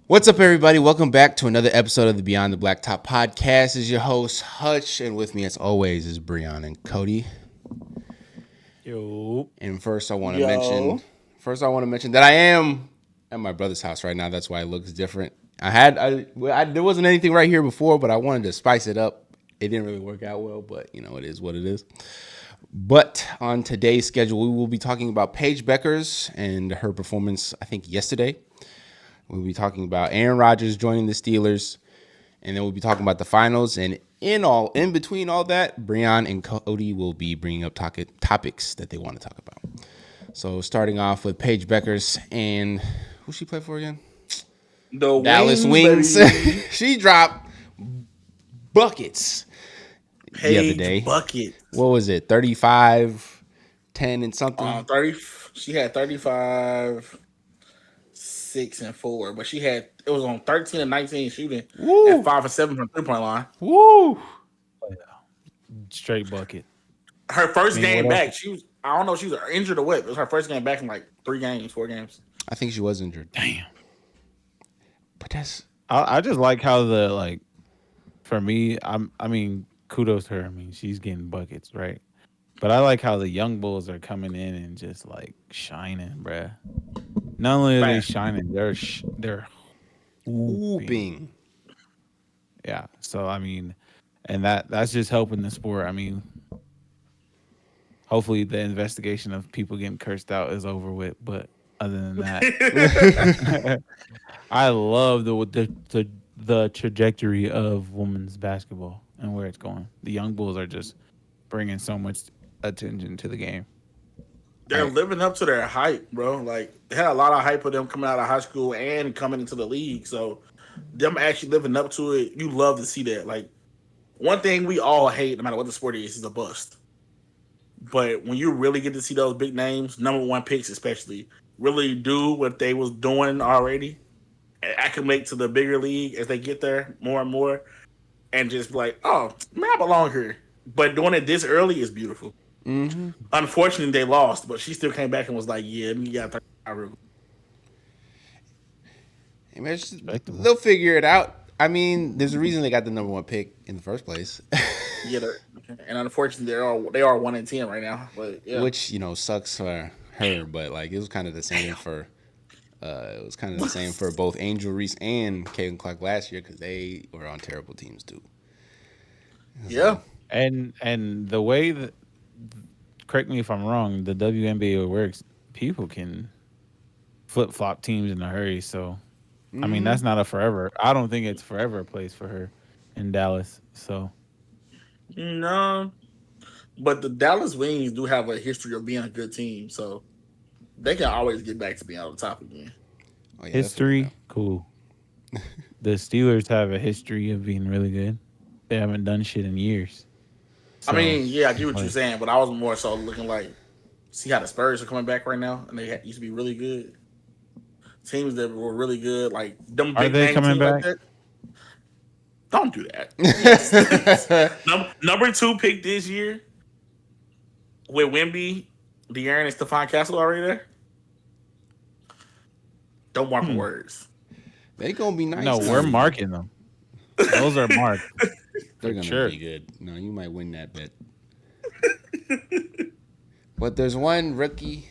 What's up, everybody? Welcome back to another episode of the Beyond the Blacktop podcast. This is your host Hutch, and with me, as always, is Breon and Cody. Yo. And first, I want to mention, Yo. that I am at my brother's house right now. That's why it looks different. There wasn't anything right here before, but I wanted to spice it up. It didn't really work out well, but it is what it is. But on today's schedule, we will be talking about Paige Beckers and her performance, I think, yesterday. We'll be talking about Aaron Rodgers joining the Steelers, and then we'll be talking about the finals. And in between all that, Breon and Cody will be bringing up topics that they want to talk about. So starting off with Paige Beckers, and who she play for again? The Dallas Wings, Wings. baby. She dropped buckets the other Paige day. Bucket. What was it? 35, 10 and something? 30. She had 35, 6 and 4, but it was on 13 and 19 shooting Woo! and 5 and 7 from 3-point line. Woo! Straight bucket. Her first I mean, game what back, I don't know if she was injured or what. It was her first game back in like 3 games, 4 games. I think she was injured. Damn. But that's I just like how for me, I mean, kudos to her. I mean, she's getting buckets, right? But I like how the young bulls are coming in and just like shining, bruh. Not only are they shining, they're hooping. Yeah. So I mean, and that's just helping the sport. I mean, hopefully the investigation of people getting cursed out is over with. But other than that, I love the trajectory of women's basketball and where it's going. The young bulls are just bringing so much attention to the game. They're living up to their hype, bro. Like, they had a lot of hype for them coming out of high school and coming into the league. So, them actually living up to it, you love to see that. Like, one thing we all hate, no matter what the sport is a bust. But when you really get to see those big names, number one picks especially, really do what they was doing already, and acclimate to the bigger league as they get there more and more, and just be like, oh, man, I belong here. But doing it this early is beautiful. Mm-hmm. Unfortunately, they lost, but she still came back and was like, yeah, you got 35. Hey, man, they'll figure it out. I mean, there's a reason they got the number one pick in the first place. Yeah, and unfortunately, they are 1-10 right now. But yeah, Which sucks for her, but like it was kind of the same for both Angel Reese and Caitlin Clark last year because they were on terrible teams too. Yeah. And the way that, correct me if I'm wrong, the WNBA works, people can flip flop teams in a hurry. So, I mean, that's not a forever. I don't think it's forever a place for her in Dallas. So, No, but the Dallas Wings do have a history of being a good team, so they can always get back to being on the top again. Oh, yeah, history, cool. The Steelers have a history of being really good. They haven't done shit in years. So, I mean, yeah, I get what you're saying, but I was more so looking like, see how the Spurs are coming back right now, and they used to be really good. Teams that were really good, like them are big they name coming teams back? like that. Don't do that. Number 2 pick this year with Wemby, De'Aaron, and Stephon Castle already there. Don't mark my words. They gonna be nice. No, we're marking them. Those are marked. They're gonna be good. No, you might win that bet. But there's one rookie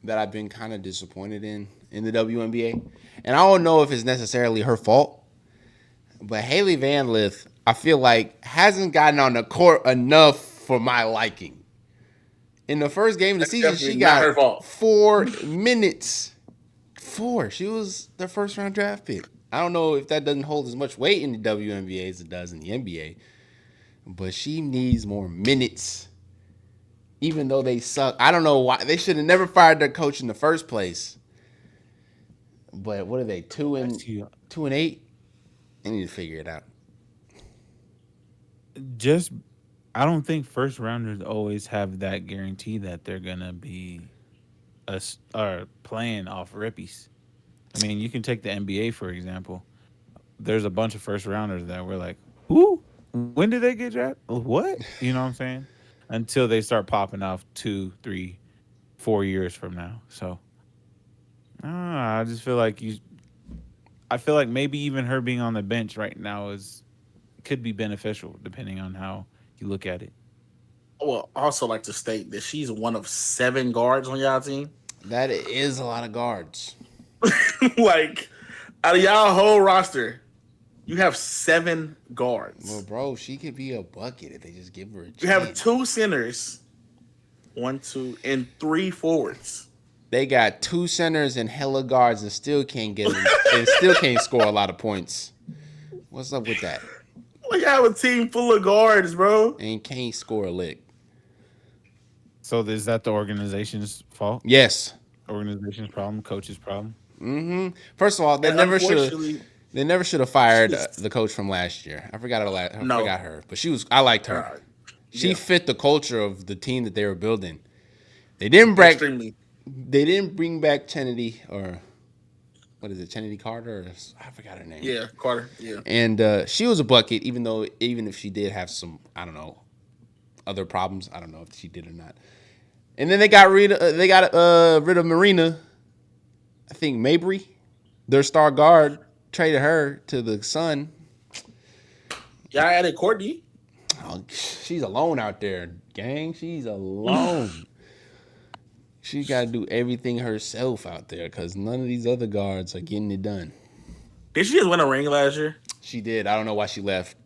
that I've been kind of disappointed in the WNBA, and I don't know if it's necessarily her fault, but Haley Van Lith, I feel like hasn't gotten on the court enough for my liking. In the first game of the season, she got 4 minutes. 4. She was the first round draft pick. I don't know if that doesn't hold as much weight in the WNBA as it does in the NBA, but she needs more minutes. Even though they suck, I don't know why they should have never fired their coach in the first place. But what are they? 2-8? They need to figure it out. Just, I don't think first rounders always have that guarantee that they're gonna be playing off rippies. I mean, you can take the NBA for example. There's a bunch of first rounders that we're like, who? When did they get drafted? What? You know what I'm saying? Until they start popping off 2, 3, 4 years from now. So, I just feel like I feel like maybe even her being on the bench right now could be beneficial depending on how you look at it. I would also like to state that she's one of 7 guards on y'all team. That is a lot of guards. Like, out of y'all whole roster, you have 7 Well, guards. bro, she could be a bucket if they just give her a You have chance. 2 centers, 1, 2, and 3 forwards. They got 2 centers and hella guards and still can't get them, and still can't score a lot of points. What's up with that? Like, you have a team full of guards, bro. And can't score a lick. So is that the organization's fault? Yes. Organization's problem, coach's problem. First of all, And unfortunately, they never should have fired she's the coach from last year. I no. forgot her, but I liked her. She Yeah, fit the culture of the team that they were building. They didn't bring extremely. they didn't bring back Kennedy, or what is it, Kennedy Carter? I forgot her name. Yeah, Carter. Yeah. And she was a bucket, even if she did have some, I don't know, other problems. I don't know if she did or not. And then they got rid of Marina. I think Mabry, their star guard, traded her to the Sun. Y'all added Courtney. Oh, she's alone out there, gang. She's alone. She got to do everything herself out there because none of these other guards are getting it done. Did she just win a ring last year? She did. I don't know why she left.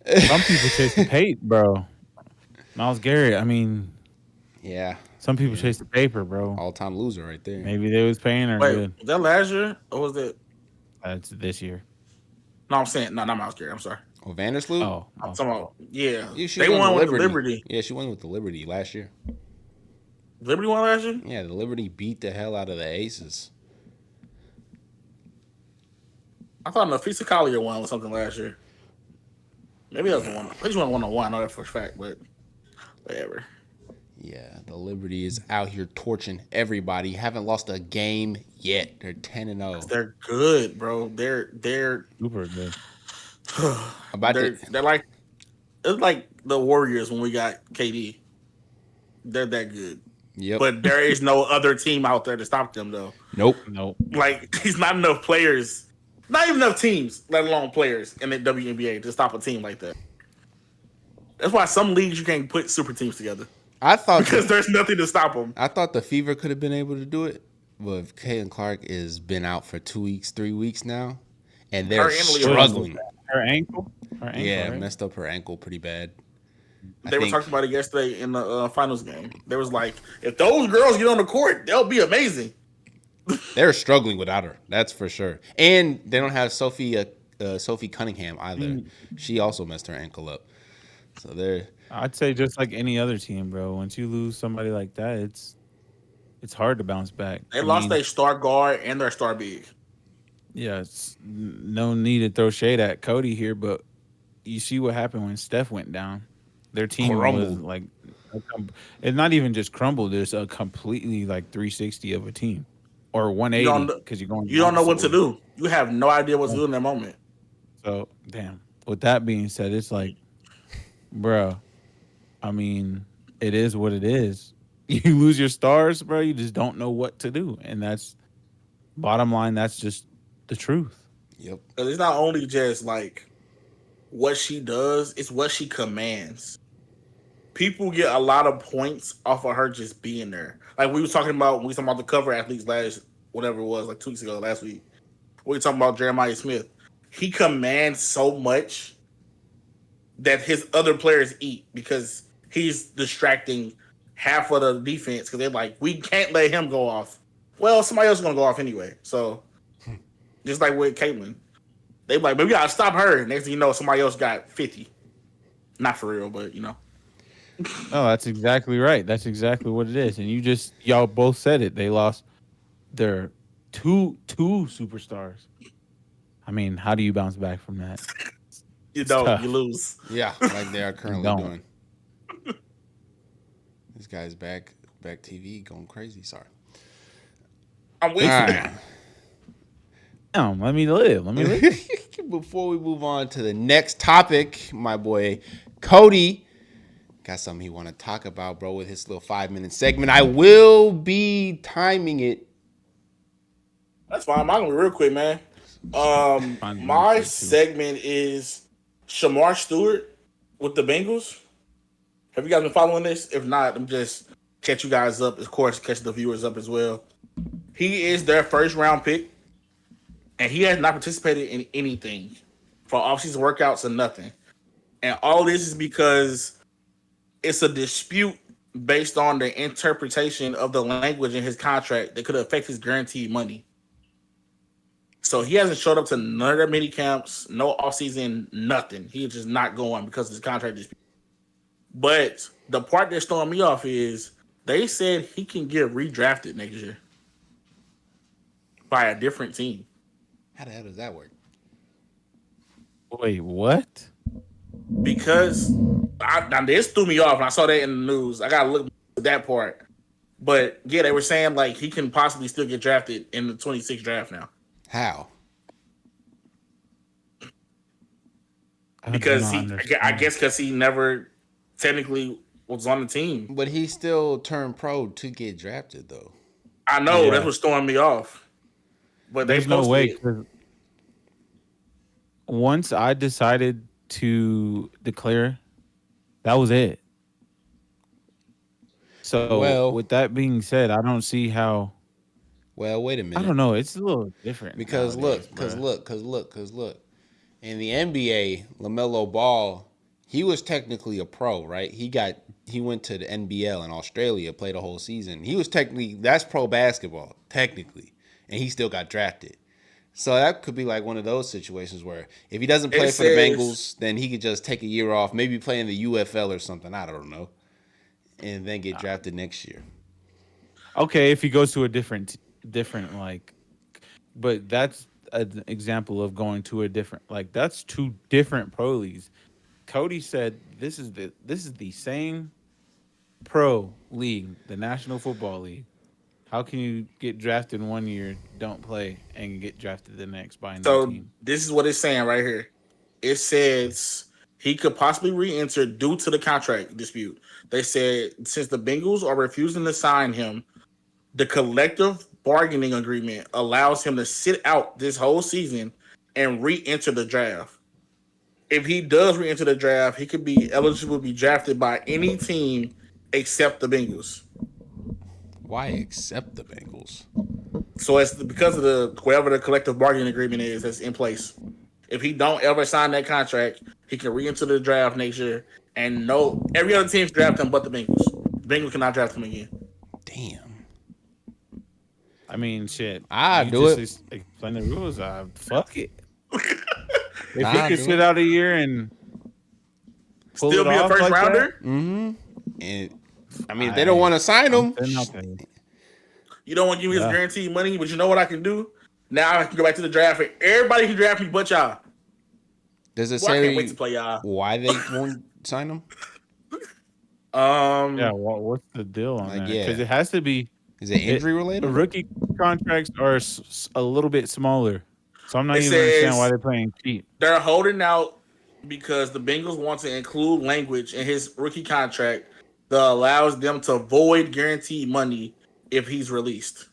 Some people chase the paper, bro. Miles Garrett, I mean, Yeah, some people chase the paper, bro. all-time loser right there. Maybe they was paying her Wait, good. was that last year or was it? That's this year. No, I'm saying no, not Miles Garrett. I'm sorry. Oh, Vandersloot? Oh, I'm talking about She they won with the Liberty. Yeah, she won with the Liberty last year. Liberty won last year. Yeah, the Liberty beat the hell out of the Aces. I thought Nafisa Collier won with something last year. Maybe that was the one. I think she won 1-on-1. I know that for a fact, but whatever. Yeah, the Liberty is out here torching everybody. Haven't lost a game yet. They're 10-0. They're good, bro. They're super good. they're like it's like the Warriors when we got KD. They're that good. Yep. But there is no other team out there to stop them though. Nope. Like he's not enough players, not even enough teams, let alone players in the WNBA to stop a team like that. That's why some leagues you can't put super teams together. I thought Because there's nothing to stop them. I thought the Fever could have been able to do it, but Caitlin Clark has been out for 2 weeks, 3 weeks now, and they're struggling. Her ankle? Yeah, right? messed up her ankle pretty bad. They were talking about it yesterday in the finals game. They was like, if those girls get on the court, they'll be amazing. They're struggling without her, that's for sure. And they don't have Sophie Cunningham either. She also messed her ankle up. So they're. I'd say just like any other team, bro. Once you lose somebody like that, it's hard to bounce back. They lost their star guard and their star big. Yeah, it's no need to throw shade at Cody here, but you see what happened when Steph went down. Their team was like, it's not even just crumbled. It's a completely like 360 of a team, or 180 because you're going. You don't know what to do. You have no idea what to do in that moment. So damn. With that being said, it's like, bro. I mean, it is what it is. You lose your stars, bro. You just don't know what to do, and that's bottom line. That's just the truth. Yep. Because it's not only just like what she does; it's what she commands. People get a lot of points off of her just being there. Like we were talking about the cover athletes whatever it was, like 2 weeks ago, last week. We were talking about Jeremiah Smith. He commands so much that his other players eat because he's distracting half of the defense because they're like, we can't let him go off. Well, somebody else is going to go off anyway. So, just like with Caitlin, they like, maybe we got to stop her. Next thing you know, somebody else got 50. Not for real, but you know. No, that's exactly right. That's exactly what it is. And y'all both said it. They lost their two superstars. I mean, how do you bounce back from that? You don't. You lose. Yeah, like they are currently doing. This guy's back TV going crazy. Sorry. I'm waiting for that. Let me live. Before we move on to the next topic, my boy Cody got something he want to talk about, bro, with his little 5-minute segment. I will be timing it That's fine. I'm gonna be real quick, man. Find the My replay too. segment is Shamar Stewart with the Bengals. Have you guys been following this? If not, I'm just catch you guys up. Of course, catch the viewers up as well. He is their first round pick, and he has not participated in anything for offseason workouts and nothing. And all this is because it's a dispute based on the interpretation of the language in his contract that could affect his guaranteed money. So he hasn't showed up to none of their mini camps, no offseason, nothing. He's just not going because of his contract dispute. But the part that's throwing me off is they said he can get redrafted next year by a different team. How the hell does that work? Wait, what? Because now this threw me off, and I saw that in the news. I gotta look at that part. But yeah, they were saying like he can possibly still get drafted in the 26th draft now. How? I do Because not I understand. guess because he never technically was on the team. But he still turned pro to get drafted, though. I know that's Yeah, what's throwing me off. But they there's no posted way. it. 'Cause once I decided to declare, that was it. So Well, with that being said, I don't see how. wait a I minute. don't know. It's a little different Because nowadays, look, bro. look. In the NBA, LaMelo Ball, he was technically a pro, right? He went to the NBL in Australia, played a whole season. He was technically that's pro basketball, technically, and he still got drafted. So that could be like one of those situations where if he doesn't It play for the says Bengals, then he could just take a year off, maybe play in the UFL or something. I don't know, and then get drafted next year. Okay, if he goes to a different like, but that's an example of going to a different like that's two different pro leagues. Cody said this is the same pro league, the National Football League. How can you get drafted 1 year, don't play, and get drafted the next by a new so. team? This is what it's saying right here. It says he could possibly re-enter due to the contract dispute. They said since the Bengals are refusing to sign him, the collective bargaining agreement allows him to sit out this whole season and re-enter the draft. If he does re-enter the draft, he could be eligible to be drafted by any team except the Bengals. Why accept the Bengals? So it's because of the whatever the collective bargaining agreement is that's in place. If he don't ever sign that contract, he can re-enter the draft next year, and no every other team can draft him but the Bengals. The Bengals cannot draft him again. Damn, I mean, shit. I You do just it. explain the rules. Fuck it. If he I could do sit it. out a year and pull Still it be a off first like that, rounder. And I mean, if they don't want to sign I'm him, sitting out there. You don't want to give me his Yeah. guaranteed money, but you know what I can do? Now I can go back to the draft. And everybody can draft me but y'all. does it Well, I can't wait say to play y'all. why they won't sign him? Yeah. Um, What's the deal on Like, that? Because yeah, it has to be. is it injury The related? rookie contracts are a little bit smaller, so I'm not it even understanding why says they're playing cheap. they're holding out because the Bengals want to include language in his rookie contract that allows them to void guaranteed money if he's released.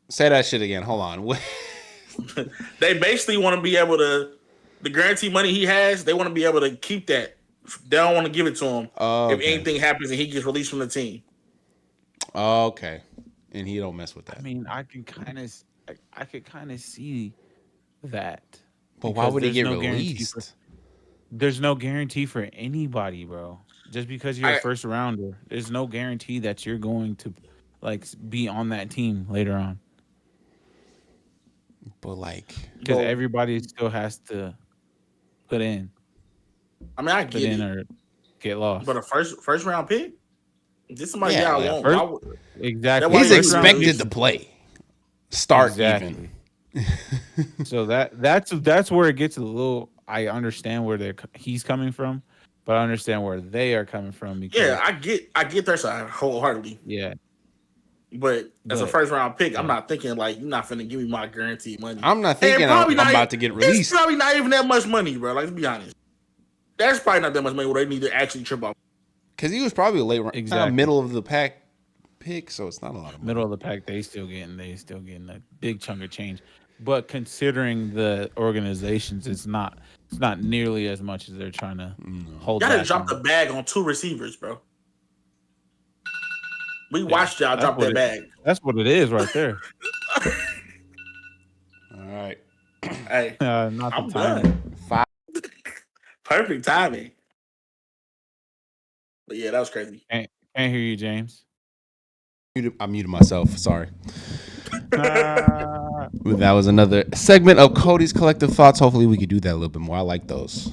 Say that shit again. Hold on. They basically want to be able to the guaranteed money he has. They want to be able to keep that. They don't want to give it to him if Okay. anything happens and he gets released from the team. Okay. And he don't mess with I that. mean, I could kind of see that But why because would he get released? there's no guarantee for anybody, bro. Just because you're a I first rounder, there's no guarantee that you're going to like be on that team later on. But like, Because well, everybody still has to put in, I mean, I put get in it, or get lost. but a first round pick, this somebody yeah, y'all yeah. want. First, Why would, that's exactly. why He's you're First round released. expected picks. to play. Start Exactly. even. So that's where it gets a little. I understand where he's coming from, but I understand where they are coming from Yeah, because I get their side wholeheartedly. yeah, But as a but first round pick, I'm yeah, not thinking like you're not finna give me my guaranteed money. I'm not And thinking probably I'm not. about to get It's released. probably not even that much money, bro. Like, let's be honest. That's probably not that much money where they need to actually trip off. Because he was probably a late round, exactly. middle of the pack pick, so it's not a lot of Middle money. of the pack, they still getting a big chunk of change. But considering the organizations, it's not nearly as much as they're trying to hold Y'all done back dropped the on. bag on 2 receivers, bro. We Yeah, watched y'all drop that bag. that's what it is right there. All right. Hey, Not the I'm timing. done. Five. Perfect timing. But yeah, that was crazy. Can't hear you, James. I muted myself. Sorry. Ah, That was another segment of Cody's collective thoughts. Hopefully, we could do that a little bit more. I like those.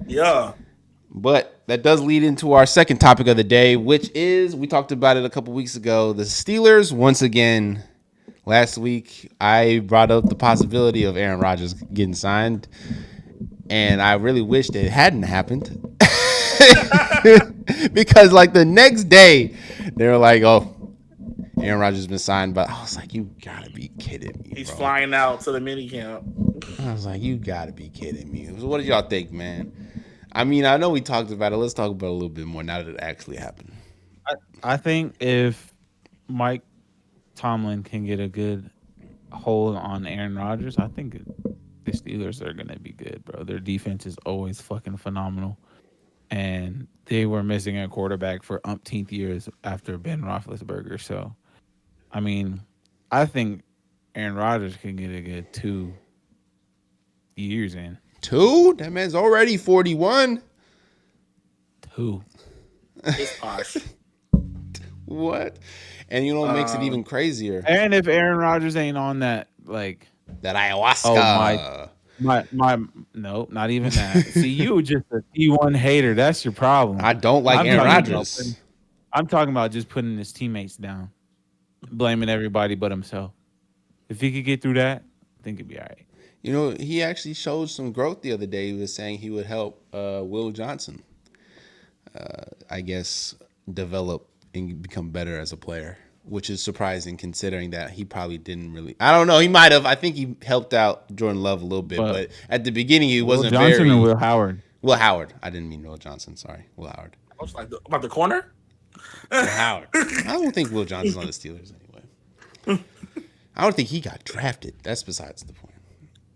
Yeah. But that does lead into our second topic of the day, which is we talked about it a couple weeks ago. The Steelers, once again, last week, I brought up the possibility of Aaron Rodgers getting signed, and I really wished it hadn't happened. Because, like, the next day, they were like, oh, Aaron Rodgers has been signed, but I was like, you gotta be kidding me, He's bro. flying out to the mini camp. I was like, you gotta be kidding me. So what did y'all think, man? I mean, I know we talked about it. Let's talk about it a little bit more now that it actually happened. I think if Mike Tomlin can get a good hold on Aaron Rodgers, I think the Steelers are gonna be good, bro. Their defense is always fucking phenomenal, and they were missing a quarterback for umpteenth years after Ben Roethlisberger. So, I mean, I think Aaron Rodgers can get a good 2 years in. Two? That man's already 41. Two. It's posh. What? And you know what makes it even crazier? And if Aaron Rodgers ain't on that, like, That oh ayahuasca. my, no, not even that. See, you just a T1 hater. That's your problem. I don't like Aaron Rodgers. I'm talking about just putting his teammates down, blaming everybody but himself. If he could get through that, I think it'd be all right. You know, he actually showed some growth the other day. He was saying he would help Will Johnson, I guess, develop and become better as a player, which is surprising considering that he probably didn't really. I don't know. He might have. I think he helped out Jordan Love a little bit, but at the beginning he Will wasn't Johnson very. or Will Howard? Will Howard. I didn't mean Will Johnson. Sorry, Will Howard. I was like, about the corner? Will Howard. I don't think Will Johnson's on the Steelers anyway. I don't think he got drafted. That's besides the point.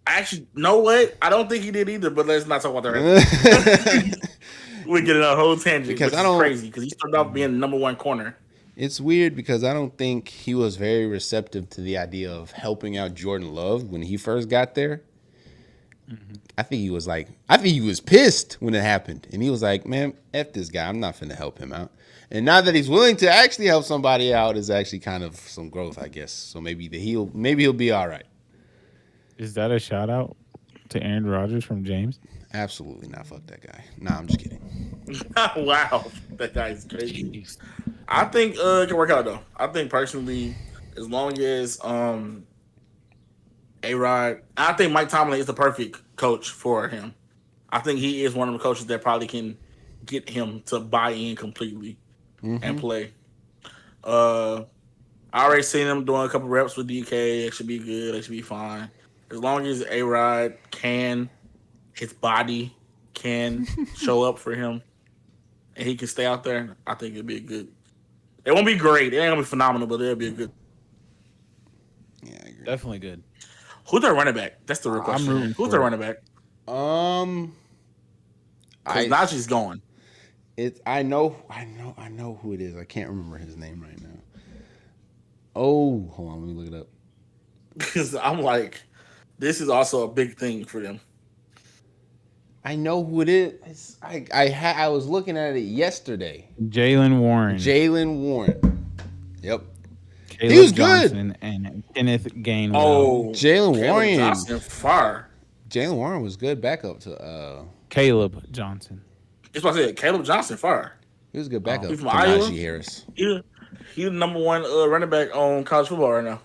Actually, know what? I don't think he did either, but let's not talk about that. We're getting a whole tangent, Because which is crazy because he started off being the number one corner. It's weird because I don't think he was very receptive to the idea of helping out Jordan Love when he first got there. Mm-hmm. I think he was pissed when it happened. And he was like, man, F this guy. I'm not finna help him out. And now that he's willing to actually help somebody out is actually kind of some growth, I guess. So maybe he'll be all right. Is that a shout out to Aaron Rodgers from James? Absolutely not. Fuck that guy. Nah, I'm just kidding. Wow. That guy's crazy. Jeez. I think it can work out though. I think personally, as long as A-Rod, I think Mike Tomlin is the perfect coach for him. I think he is one of the coaches that probably can get him to buy in completely and play. I already seen him doing a couple reps with DK. It should be good. It should be fine. As long as A-Rod his body can show up for him and he can stay out there, I think it'd be a good. It won't be great. It ain't gonna be phenomenal, but it'll be a good. Yeah, I agree. Definitely good. Who's their running back? That's the real question. Who's their running back? Because Najee's gone. I know who it is. I can't remember his name right now. Oh, hold on, let me look it up. Because I'm like, this is also a big thing for them. I know who it is. I was looking at it yesterday. Jaylen Warren. Yep. Caleb he was Johnson good. And Kenneth Gainwell. Oh, Jaylen Warren. Johnson, far. Jaylen Warren was good backup to Caleb Johnson. That's what I said. Caleb Johnson, far. He was a good backup to Najee Harris. He's the number one running back on college football right now.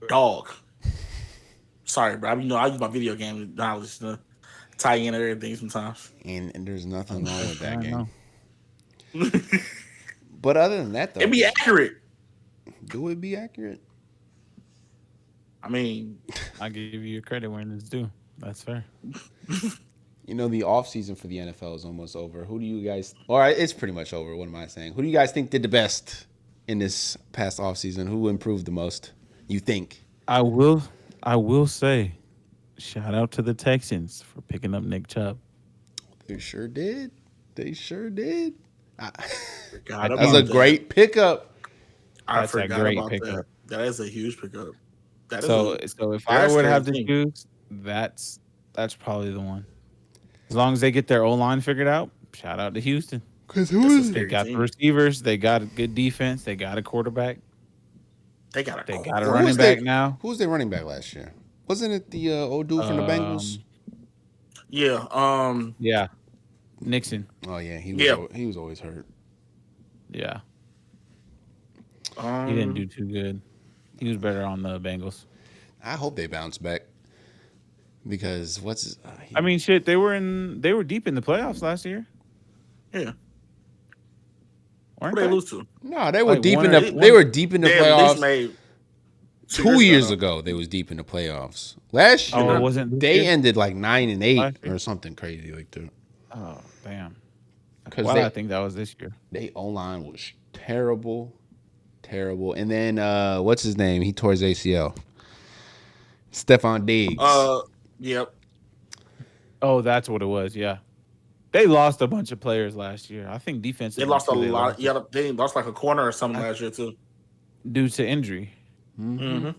Dog. Sorry, bro. I use my video game knowledge to tie in everything sometimes. And there's nothing wrong with that game. But other than that, though, it'd be accurate. Do it be accurate? I mean, I give you your credit when it's due. That's fair. You know, the offseason for the NFL is almost over. Who do you guys... All right, it's pretty much over. What am I saying? Who do you guys think did the best in this past offseason? Who improved the most? You think? I will say, shout out to the Texans for picking up Nick Chubb. They sure did. They sure did. I- Forgot That That's a about dude, that. great pickup. I that's a forgot great about that. pickup. That is a huge pickup. That is a So if I very would scary have to team. choose, that's probably the one. As long as they get their O line figured out, shout out to Houston. Because That's a They scary got the team. receivers, they got a good defense, they got a quarterback, They got a they got a who quarterback. running was they? back now. Who was their running back last year? Wasn't it the old dude from the Bengals? Um, Yeah. yeah, Nixon. Oh yeah, Yeah. he was always hurt. Yeah, he didn't do Um. too good. He was better on the Bengals. I hope they bounce back because I mean, shit, they were deep in the playoffs last year, Yeah. Who weren't they they? lose to? no, they were Like deep one in or the they one. were deep in the They at least playoffs. made 2 years years ago. ago, they was deep in the playoffs. Last Oh, it year, wasn't this they year? ended like 9-8 Last year? or something crazy like that. Oh, damn. Because Well, I think that was this year. they O line was terrible, terrible. And then what's his name? He tore his ACL. Stephon Diggs. Yep. Oh, that's what it was. Yeah, they lost a bunch of players last year. I think They defensively lost a too, they lot. lost Yeah, they lost like a corner or something last year too. due to injury. Mm-hmm.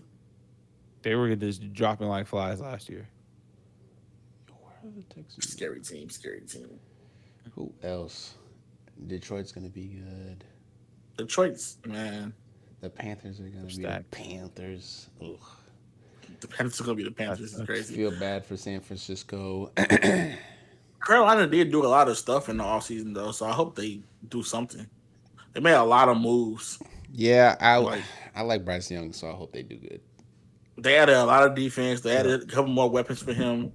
They were just dropping like flies last year. Where are the Texans? Scary team. Scary team. Who else? Detroit's gonna be good. Detroit's man. The Panthers are gonna be the Stacked. Panthers. Ugh. The Panthers are gonna be the Panthers. It's That's- crazy. Feel bad for San Francisco. Carolina did do a lot of stuff in the offseason though, so I hope they do something. They made a lot of moves. Yeah, Like- I like Bryce Young, so I hope they do good. They added a lot of defense. They added a couple more weapons for him.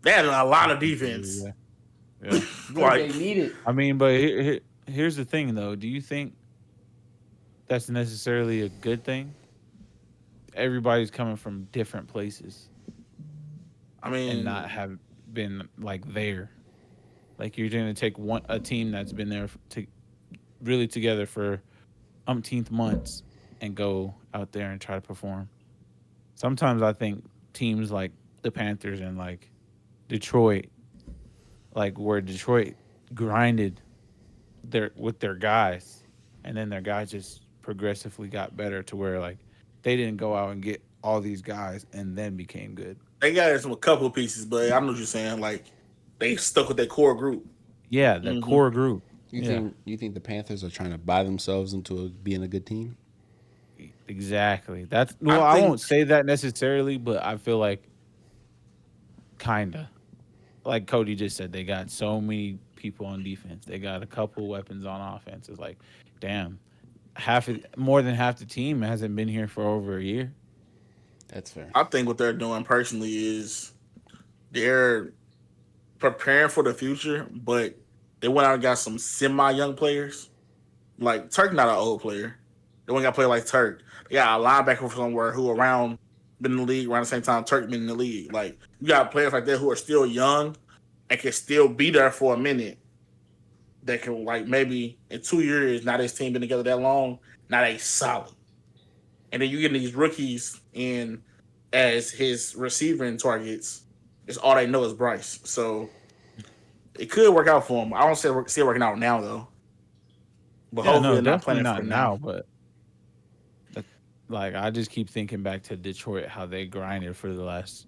They added a lot of defense. Yeah. Yeah. Like need it. I mean, but here's the thing, though. Do you think that's necessarily a good thing? Everybody's coming from different places I mean, and not have been like there. Like you're going to take a team that's been there to really together for umpteenth months and go out there and try to perform. Sometimes I think teams like the Panthers and like Detroit, like where Detroit grinded with their guys, and then their guys just progressively got better to where like they didn't go out and get all these guys and then became good. they got some a couple of pieces, but I know what you're saying. Like they stuck with their core group. Yeah, the core group. You think the Panthers are trying to buy themselves into being a good team? Exactly. I won't say that necessarily, but I feel like kinda. Like Cody just said, they got so many people on defense. They got a couple weapons on offense. It's like, damn, more than half the team hasn't been here for over a year. That's fair. I think what they're doing personally is they're preparing for the future, but they went out and got some semi-young players. Like Turk, not an old player. They went and got a player like Turk. They got a linebacker from somewhere who been in the league around the same time Turk been in the league. Like you got players like that who are still young and can still be there for a minute. That can like maybe in 2 years, now this team been together that long, now they solid. And then you get these rookies in as his receiving targets. It's all they know is Bryce. So it could work out for him. I don't see it working out now though. But Yeah, hopefully no, they're not definitely planning for not now. now, but like I just keep thinking back to Detroit, how they grinded for the last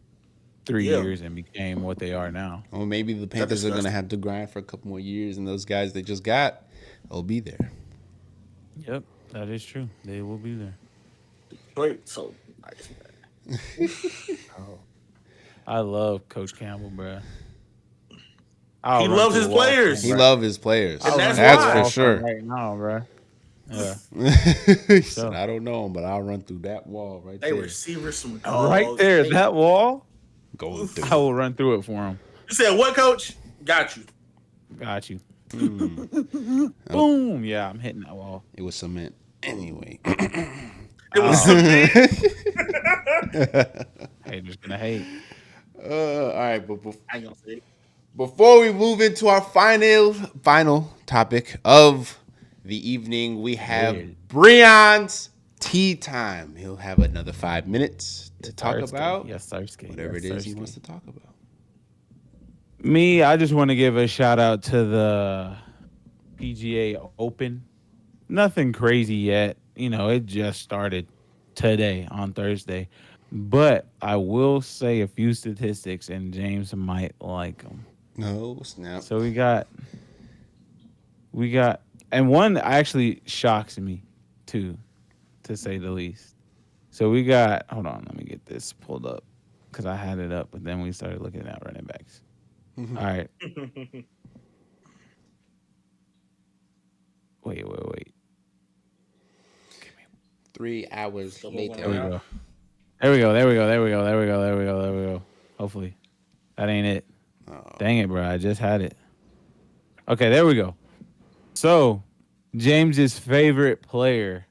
3 years and became what they are now. Or maybe the Panthers are going to have to grind for a couple more years, and those guys they just got will be there. Yep, that is true. They will be there. Detroit, so nice. I love Coach Campbell, bro. He loves his players. He loves his players. And that's That's why. for sure. Right now, bro. Yeah. He said, I don't know him, but I'll run through that wall right They there. receivers some dogs. Right there, that wall. Going through. I will run through it for him. You said what, coach? Got you. Got you. Mm. Boom. Yeah, I'm hitting that wall. It was cement anyway. It was something. Haters gonna hate. All right, but I ain't gonna say it. before we move into our final topic of the evening, we have Weird. Breon's tea time. He'll have another 5 minutes to Yes, talk Sirski. about Yes, Sirski. whatever Yes, it is he wants Sirski. to talk about. Me, I just want to give a shout out to the PGA Open. Nothing crazy yet. It just started today on Thursday. But I will say a few statistics, and James might like them. No snap. So we got, and one actually shocks me too, to say the least. So we got, hold on, let me get this pulled up because I had it up, but then we started looking at running backs. All right. Wait. 3 hours Still moving There we later. around. go. There we go. Hopefully. That ain't it. Oh, Dang it, bro. I just had it. Okay, there we go. So, James's favorite player,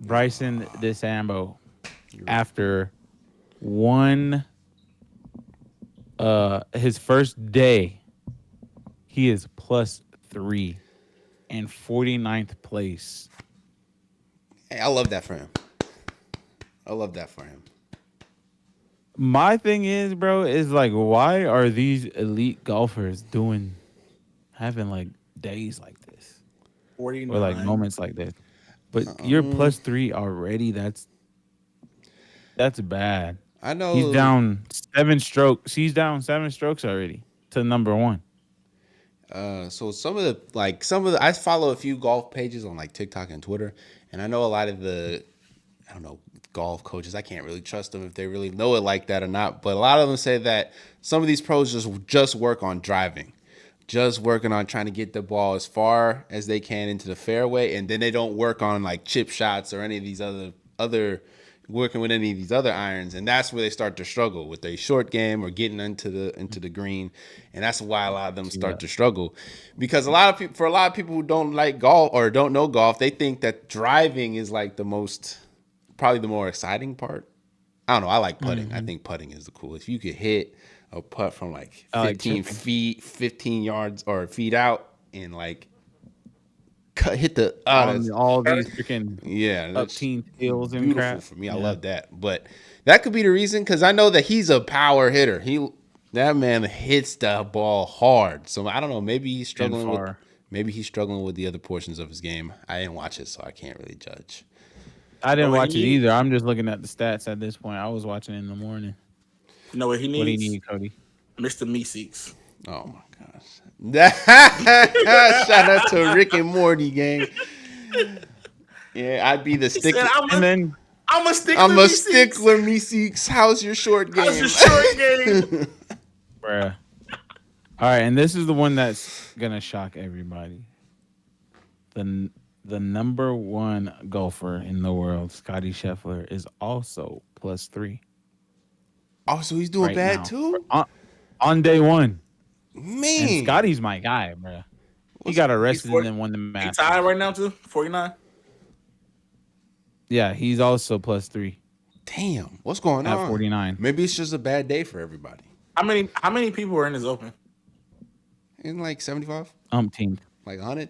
Bryson DeChambeau, after one his first day, he is +3 and 49th place. hey, I love that for him. I love that for him. My thing is, bro, is like, why are these elite golfers having like days like this or like 49. moments like this? But you're Um, +3 already. That's bad. I He's know. down 7 strokes. He's down 7 strokes already to number one. So some of the I follow a few golf pages on like TikTok and Twitter, and I know a lot of the I don't know golf coaches. I can't really trust them if they really know it like that or not. But a lot of them say that some of these pros just work on driving, just working on trying to get the ball as far as they can into the fairway, and then they don't work on like chip shots or any of these other working with any of these other irons, and that's where they start to struggle with their short game or getting into the green, and that's why a lot of them Yeah. start to struggle, because a lot of people who don't like golf or don't know golf, they think that driving is like probably the more exciting part. I don't know. I like putting. I Hmm. think putting is the coolest. If you could hit a putt from like I like 15 chipping feet, 15 yards or feet out, and like hit the on that's all these freaking yeah, up that's teen skills and beautiful crap. for me. I Yeah, love that. But that could be the reason, because I know that he's a power hitter. That man hits the ball hard. So I don't know. and far. Maybe he's struggling with the other portions of his game. I didn't watch it, so I can't really judge. I You know didn't what he watch it needs? either. I'm just looking at the stats at this point. I was watching it in the morning. You know what he What do you needs? need, Cody? Mr. Meeseeks. Oh my gosh! Shout out to Rick and Morty gang. Yeah, I'd be the He said, stickler. And then, I'm a stickler, I'm a Meeseeks. stickler, me seeks. How's your short How's your game? short game? bruh. All right, and this is the one that's gonna shock everybody. The the number one golfer in the world, Scotty Scheffler, is also +3 Oh, so he's doing right bad now too? on day one. And Man, Scotty's my guy, bruh. He what's got He's arrested and 40. then won the He tied Masters. right now too. 49. Yeah, he's also +3 damn? What's going at on? 49. Maybe it's just a bad day for everybody. How many people are in his open? In like 75, Umpteenth, like 100.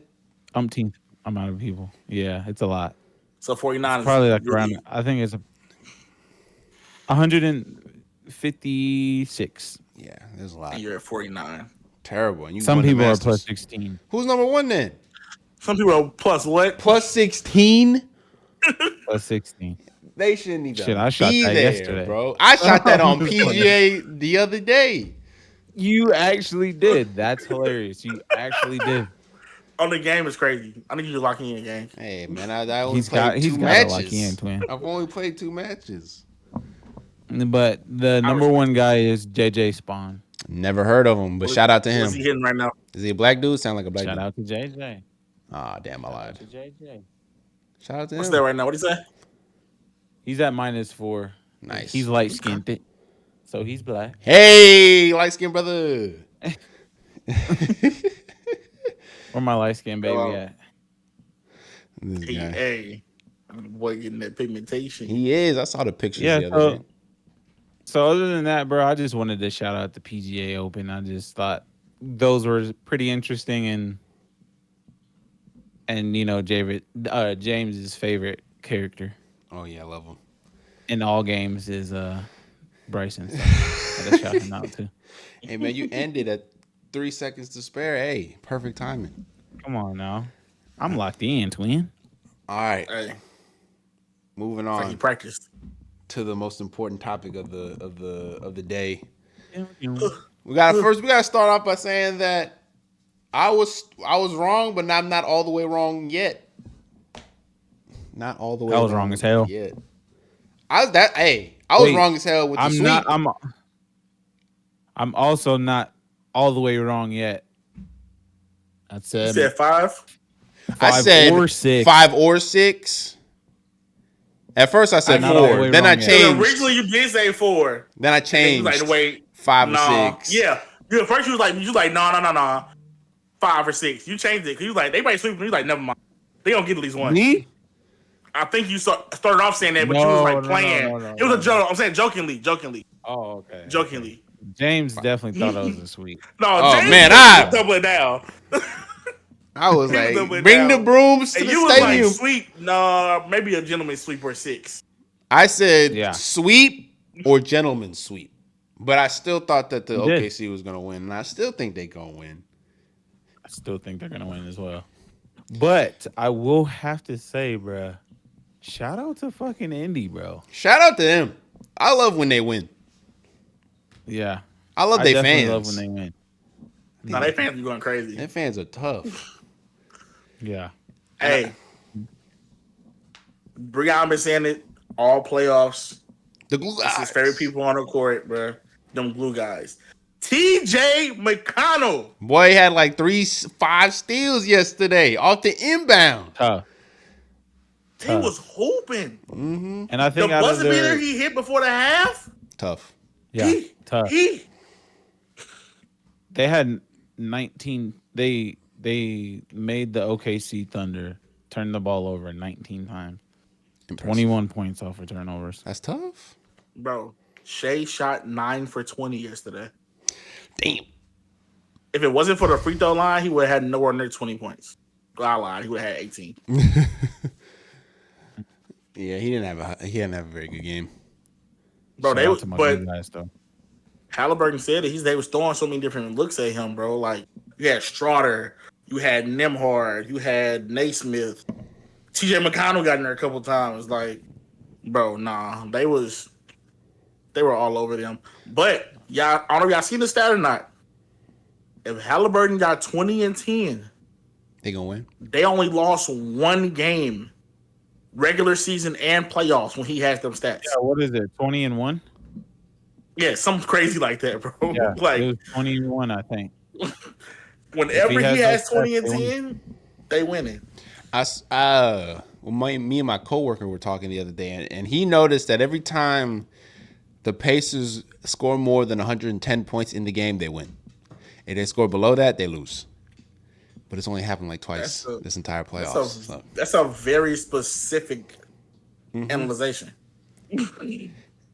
umpteenth amount of people. Yeah, it's a lot. So It's 49 is probably like your around. league. I think it's 156. Yeah, there's a lot. And you're at 49. Terrible. And you Some won the people are Masters. +16. Who's number one then? Some people are plus what? Plus 16. +16. They shouldn't even Shit, I shot be that there, yesterday. bro. I shot that I'm on just playing. PGA the other day. You actually did. That's hilarious. You actually did. On the game is crazy. I need you to lock in a game. Hey man, I only He's played got. He's two got a lucky in matches. twin. I've only played 2 matches. But the I number respect one it. guy is JJ Spawn. Never heard of him, but shout out to What's he him. hitting right now? Is he a black dude? Sound like a black Shout dude. out to JJ. Ah, damn, I Shout out lied. to JJ. Shout out to What's him. that right now? What do you say? He's at -4. Nice. He's light skinned, so he's black. Hey, light skinned brother. Where my light skinned baby Hello. at? This guy. Hey, boy, getting that pigmentation. He is. I saw the pictures Yeah. the other day. So other than that, bro, I just wanted to shout out the PGA Open. I just thought those were pretty interesting And James's favorite character Oh yeah, I love him. in all games is Bryson. So had to shout him out too. Hey man, you ended at 3 seconds to spare. Hey, perfect timing. Come on now, I'm locked in, twin. All right, Hey, moving it's like he on practiced. to the most important topic of the day. Ugh. We gotta start off by saying that I was wrong, but I'm not all the way wrong yet. Not all the way. I was wrong as hell. yet. I was Wait, wrong as hell with the I'm sweep. not. I'm also not all the way wrong yet. I You said said 5. I five said or six. 5 or 6. At first I said I'm not all the 4. way Then I wrong yet. changed. Originally, you did say 4. Then I And then you changed. like, wait, 5 nah. or 6. Yeah. You at first you was like, no. 5 or 6. You changed it because you was like, they might sweep. You like, never mind. They gonna get at least one. Me? I think you started off saying that, but you was like playing. It was a joke. I'm saying jokingly. Oh, okay. Jokingly. James definitely thought I was a sweet. No, Oh, James man, was doubling down. I was He was like, doubling bring the down. brooms to And the you was stadium. like, sweep. No, maybe a gentleman's sweep or 6. I said Yeah. sweep or gentleman sweep. But I still thought that the You did. OKC was going to win. And I still think they're going to win. I still think they're gonna win as well. But I will have to say, bruh, shout out to fucking Indy, bro. Shout out to them. I love when they win. Yeah. I love I their definitely fans. love when they win. No, they fans be going crazy. Their fans are tough. Yeah. Hey, Brian been saying it all playoffs. The glue It's his guys. favorite people on the court, bro. Them blue guys. TJ McConnell. Boy, he had like 5 steals yesterday off the inbound. Tough. He was hooping. And I The think out of buzzer beater their he hit before the half. Tough. yeah, tough. He They had 19. They made the OKC Thunder turn the ball over 19 times. Impressive. 21 points off for turnovers. That's tough. bro. Shea shot 9 for 20 yesterday. Damn. If it wasn't for the free throw line, he would have had nowhere near 20 points. I lied. He would have had 18. Yeah, he didn't have a very good game. Bro, Shout out to my blue guys, though. Halliburton said that they was throwing so many different looks at him, bro. Like you had Strotter, you had Nemhard, you had Naismith. TJ McConnell got in there a couple times. Like, bro, nah, they were all over them. But y'all, I don't know if y'all seen the stat or not. If Halliburton got 20 and 10, They gonna win. they only lost one game, regular season and playoffs, when he has them stats. Yeah, what is it? 20 and 1? Yeah, something crazy like that, bro. Yeah, Like it was 20 and 1, I think. whenever If he he has has those 20 and stats, they 10, they winning. Me and my coworker were talking the other day, and he noticed that every time the Pacers score more than 110 points in the game, they win. If they score below that, they lose. But it's only happened like twice this entire playoffs. That's a very specific analyzation.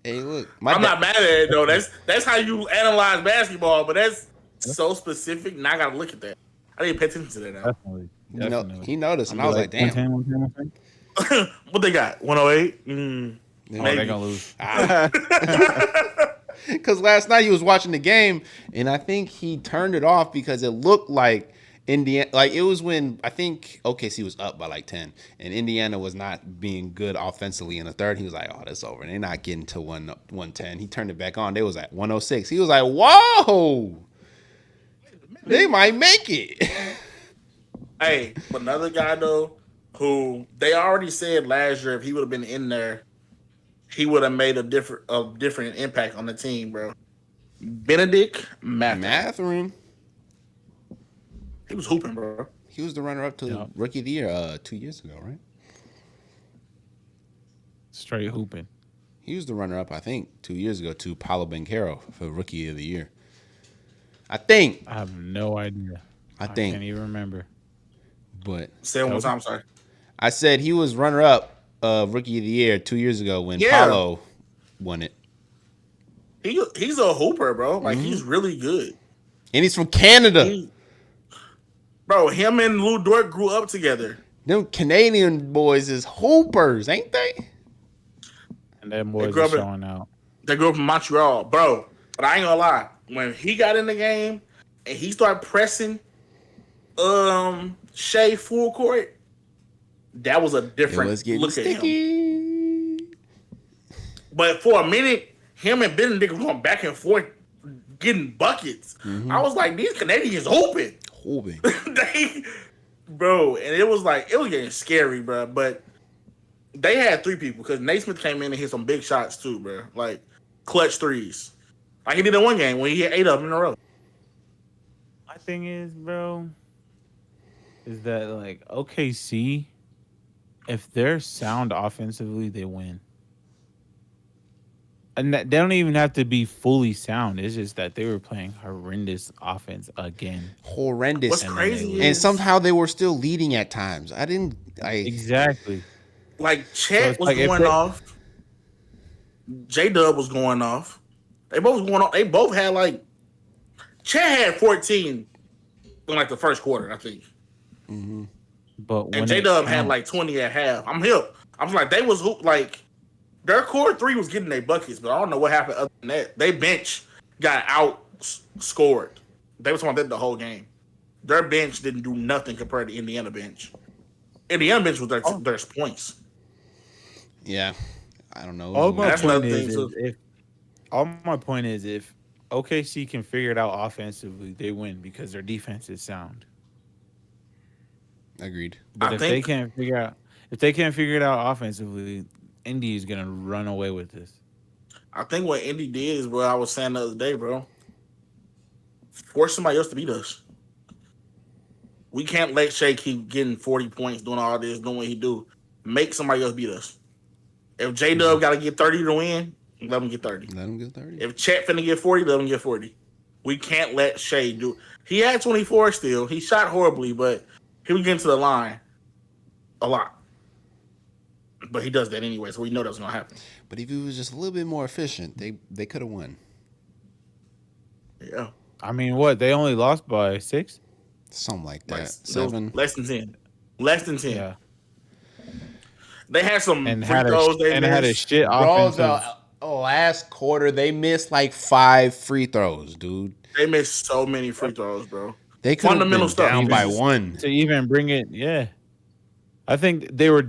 Hey, look, I'm not mad at it though. That's how you analyze basketball, but that's so specific. Now I gotta look at that. I didn't pay attention to that now. Definitely. You know, Definitely. he noticed, and I was like, damn. 110, 110. What they got? 108? Mm, Oh, they're maybe. going to lose. Because last night he was watching the game, and I think he turned it off because it looked like Indiana. Like it was when I think OKC was up by like 10, and Indiana was not being good offensively in the third. He was like, "Oh, that's over. They're not getting to 110." He turned it back on. They was at 106. He was like, "Whoa, they might make it." Hey, but another guy though, who they already said last year if he would have been in there, he would have made a different impact on the team, bro. Benedict Mathurin. Mathurin. He was hooping, bro. He was the runner-up to Rookie of the Year 2 years ago, right? Straight hooping. He was the runner-up, I think, 2 years ago to Paolo Banchero for Rookie of the Year. I think. I have no idea. I think. Can't even remember. But Say it one more time, sorry. I said he was runner-up Rookie of the Year 2 years ago when Paolo won it. He's a hooper, bro. Like he's really good. And he's from Canada. Bro, him and Lou Dort grew up together. Them Canadian boys is hoopers, ain't they? And them They boys grew are up in showing out. they grew up in Montreal, bro. But I ain't gonna lie, when he got in the game and he started pressing Shea full court, that was a It different was getting look at him. sticky. But for a minute, him and Benedict were going back and forth getting buckets. I was like, these Canadians open. Hooping. they, bro, and it was like it was getting scary, bro. But they had three people because Naismith came in and hit some big shots too, bro. Like clutch threes. Like he did in one game when he hit 8 of them in a row. My thing is, bro, is that like OKC, if they're sound offensively, they win. And they don't even have to be fully sound. It's just that they were playing horrendous offense again. Horrendous. What's And then they crazy lose. And is somehow they were still leading at times. Exactly. like So Chet it's was like if going they- off. J Dub was going off. They both was going off. They both had like Chet had 14 in like the first quarter, I think. But when And J it Dub had counts- like 20 at half. I'm hip. I was like, they was like their core three was getting their buckets, but I don't know what happened other than that. They bench got out scored. They was on that the whole game. Their bench didn't do nothing compared to Indiana bench. Indiana bench was their points. Yeah. I don't know. all my That's point another thing, is too. if OKC can figure it out offensively, they win because their defense is sound. Agreed. But I if think- they can't figure it out offensively, Indy is gonna run away with this. I think what Indy did is what I was saying the other day, bro. Force somebody else to beat us. We can't let Shea keep getting 40 points, doing all this, doing what he do. Make somebody else beat us. If J Dub got to get 30 to win, let him get 30. Let him get 30. If Chet finna get 40, let him get 40. We can't let Shea do. He had 24 still. He shot horribly, but he was getting to the line a lot. But he does that anyway, so we know that's gonna happen. But if he was just a little bit more efficient, they could have won. Yeah, I mean, what they only lost by 6? Something like that. like, 7. less than 10. Less than 10. Yeah, They had some and free had throws. a missed. shit Bro, offensive. the last quarter, they missed like 5 free throws, dude. They missed so many free throws, bro. They could have Fundamental been stuff. down Even by just- 1. To even bring it, yeah. I think they were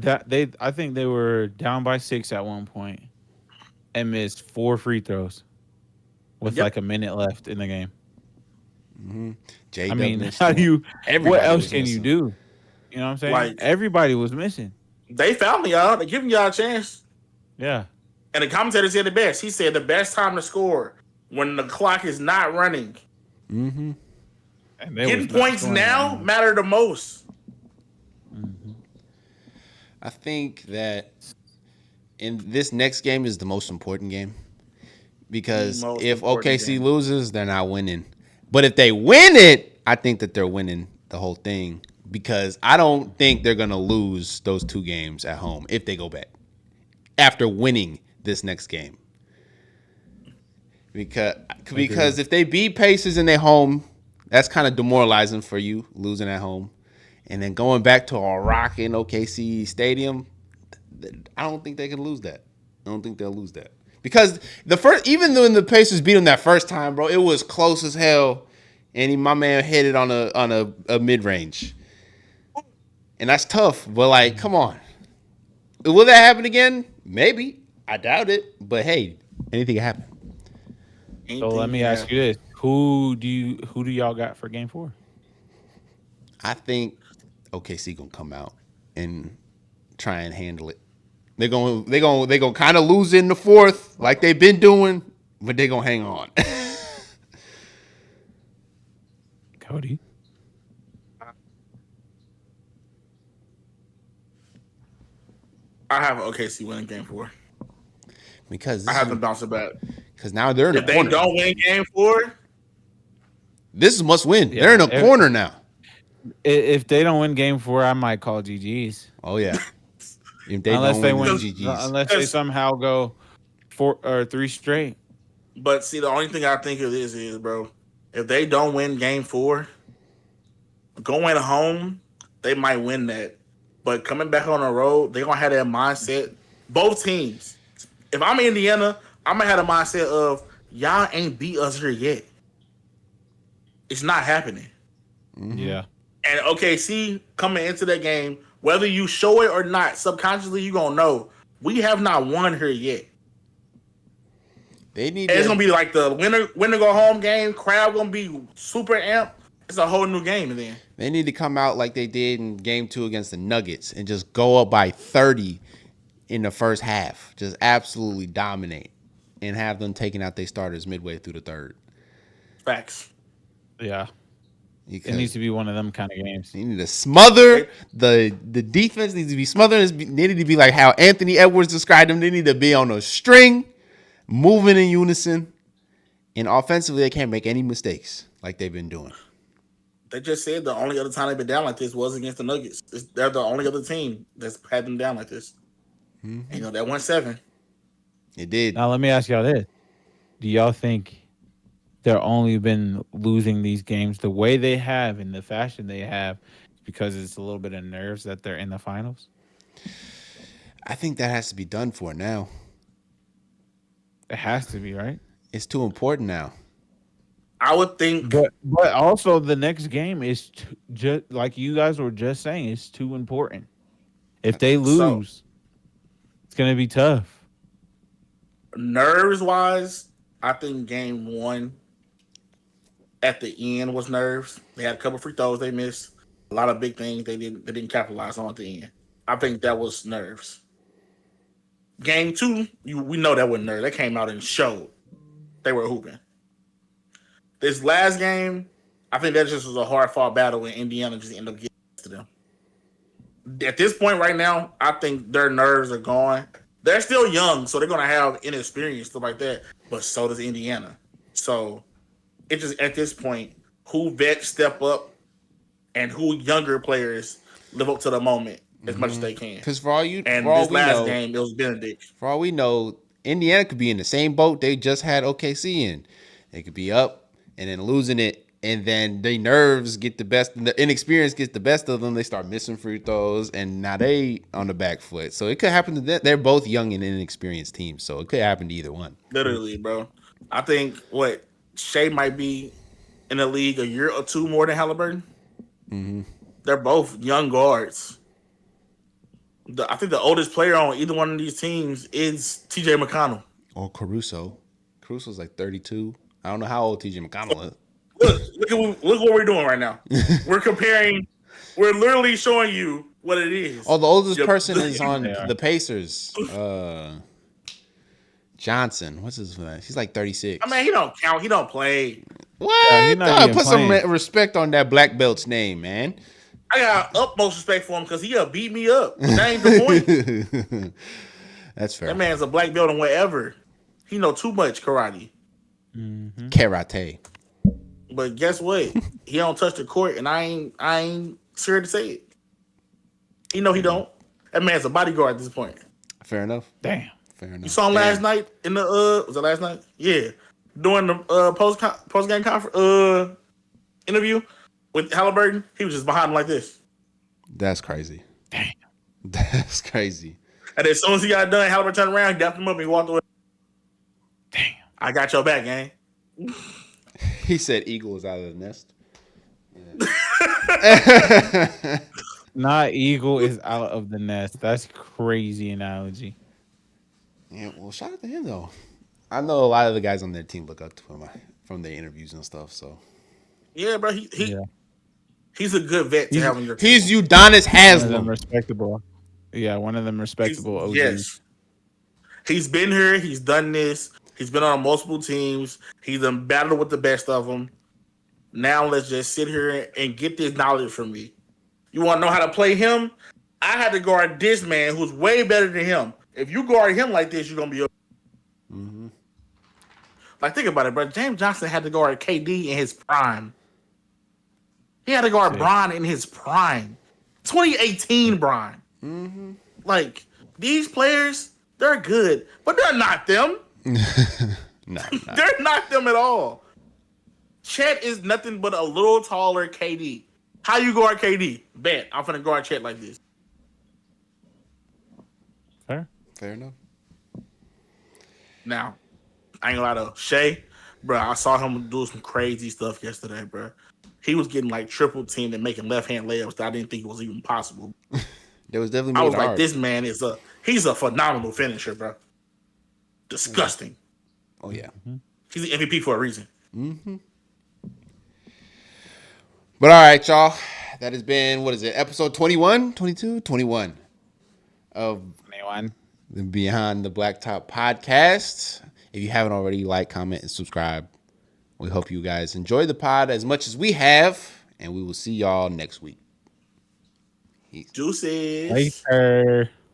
I think they were down by 6 at one point and missed 4 free throws with Yep. like a minute left in the game. J I mean, missed how one. do you? Everybody What else was can you missing. do? You know what I'm saying? Like- Everybody was missing. They found y'all. They giving y'all a chance. Yeah. And the commentator said the best. He said the best time to score when the clock is not running. Mm-hmm. And they Getting was not points scoring now that much. matter the most. I think that in this next game is the most important game because The most if important OKC game. loses, they're not winning. But if they win it, I think that they're winning the whole thing because I don't think they're gonna lose those 2 games at home if they go back after winning this next game. Because if they beat Pacers in their home, that's kind of demoralizing for you losing at home. And then going back to a rocking OKC stadium, I don't think they can lose that. I don't think they'll lose that. Because even though the Pacers beat them that first time, bro, it was close as hell. And my man hit it on a mid-range. And that's tough. But, like, come on. Will that happen again? Maybe. I doubt it. But, hey, anything can happen. So let me ask you this: who do y'all got for game 4? I think OKC gonna come out and try and handle it. They're gonna kind of lose in the 4th like they've been doing, but they're gonna hang on. Cody. I have OKC winning game 4. because I have them bouncing back. now they're in If a they corner. don't win game 4, This is must win. Yeah, They're in a corner now. If they don't win game 4, I might call GGs. Oh yeah. If they unless don't they win, win, GGs. unless they somehow go 4 or 3 straight. but see, the only thing I think of this is, bro, if they don't win game 4, going home, they might win that. But coming back on the road, they're gonna have that mindset. Both teams. If I'm Indiana, I'm gonna have the mindset of y'all ain't beat us here yet. It's not happening. Yeah. And OKC coming into that game, whether you show it or not, subconsciously you gonna know we have not won here yet. They need And it's to. gonna be like the winner go home game. Crowd gonna be super amped. It's a whole new game, and then They need to come out like they did in Game 2 against the Nuggets and just go up by 30 in the first half. Just absolutely dominate and have them taking out their starters midway through the third. facts. Yeah. Because It needs to be one of them kind of games. they need to smother the defense needs to be smothered. They need to be like how Anthony Edwards described them. They need to be on a string, moving in unison, and offensively they can't make any mistakes like they've been doing. They just said the only other time they've been down like this was against the Nuggets. They're the only other team that's had them down like this. And, you know, that went 7. It did. Now let me ask y'all this: do y'all think they're only been losing these games the way they have in the fashion they have because it's a little bit of nerves that they're in the finals? I think that has to be done for now. It has to be, right? It's too important now. I would think But also the next game is just like you guys were just saying, it's too important. If they lose, it's gonna be tough. nerves wise, I think game 1 at the end was nerves. They had a couple free throws they missed. A lot of big things they didn't capitalize on at the end. I think that was nerves. Game 2, we know that wasn't nerves. They came out and showed they were hooping. This last game, I think that just was a hard fought battle, and Indiana just ended up getting to them. At this point right now, I think their nerves are gone. They're still young, so they're gonna have inexperience, stuff like that. But so does Indiana. So it just at this point, who vets step up and who younger players live up to the moment as much as they can. Because for all And we this last know, game, it was Benedict. for all we know, Indiana could be in the same boat they just had OKC in. They could be up and then losing it, and then the nerves get the best, the inexperience gets the best of them. They start missing free throws, and now they on the back foot. So it could happen to them. They're both young and inexperienced teams, so it could happen to either one. Literally, bro. I think Shea might be in the league a year or two more than Halliburton. Mm-hmm. They're both young guards. I think the oldest player on either one of these teams is TJ McConnell. Or Caruso. Caruso's like 32. I don't know how old TJ McConnell is. Look what we're doing right now. We're comparing. We're literally showing you what it is. Oh, the oldest person is on the Pacers. Johnson. What's his name? He's like 36. I mean, he don't count. He don't play. What? Yeah, he's not even Put some playing. respect on that black belt's name, man. I got utmost respect for him because he'll beat me up. That ain't the point. That's fair. That man's a black belt in whatever. He know too much karate. Mm-hmm. Karate. But guess what? He don't touch the court, and I ain't scared to say it. He know he don't. That man's a bodyguard at this point. Fair enough. Damn. Fair enough. You saw him last night in the was it last night? Yeah, during the post game conference interview with Halliburton, he was just behind him like this. That's crazy. Damn. That's crazy. And as soon as he got done, Halliburton turned around, dapped him up, and he walked away. Damn. I got your back, gang. He said eagle is out of the nest. Not eagle is out of the nest. That's crazy analogy. Yeah, well, shout out to him though. I know a lot of the guys on their team look up to him from their interviews and stuff. So Yeah, bro. He's a good vet to have on your team. he's Udonis One of them Haslam. respectable. Yeah, one of them respectable OGs. Yes. He's been here. He's done this. He's been on multiple teams. He's done battled with the best of them. Now let's just sit here and get this knowledge from me. You want to know how to play him? I had to guard this man who's way better than him. If you guard him like this, you're going to be okay. Mm-hmm. Like, think about it, bro. James Johnson had to guard KD in his prime. He had to guard Bron in his prime. 2018 Bron. Mm-hmm. Like, these players, they're good, but they're not them. No, They're not them at all. Chet is nothing but a little taller KD. How you guard KD? Bet. I'm finna guard Chet like this. Fair enough. Now, I ain't gonna lie to Shay, bro. I saw him do some crazy stuff yesterday, bro. He was getting like triple teamed and making left hand layups that I didn't think was even possible. That was definitely I made was like, hard. this man he's a phenomenal finisher, bro. Disgusting. Oh yeah. He's the MVP for a reason. But all right, y'all. That has been, what is it, episode 21, 22, 21 of Anyone? the Beyond the Blacktop podcast. If you haven't already, like, comment, and subscribe. We hope you guys enjoy the pod as much as we have, and we will see y'all next week. Deuces. Later.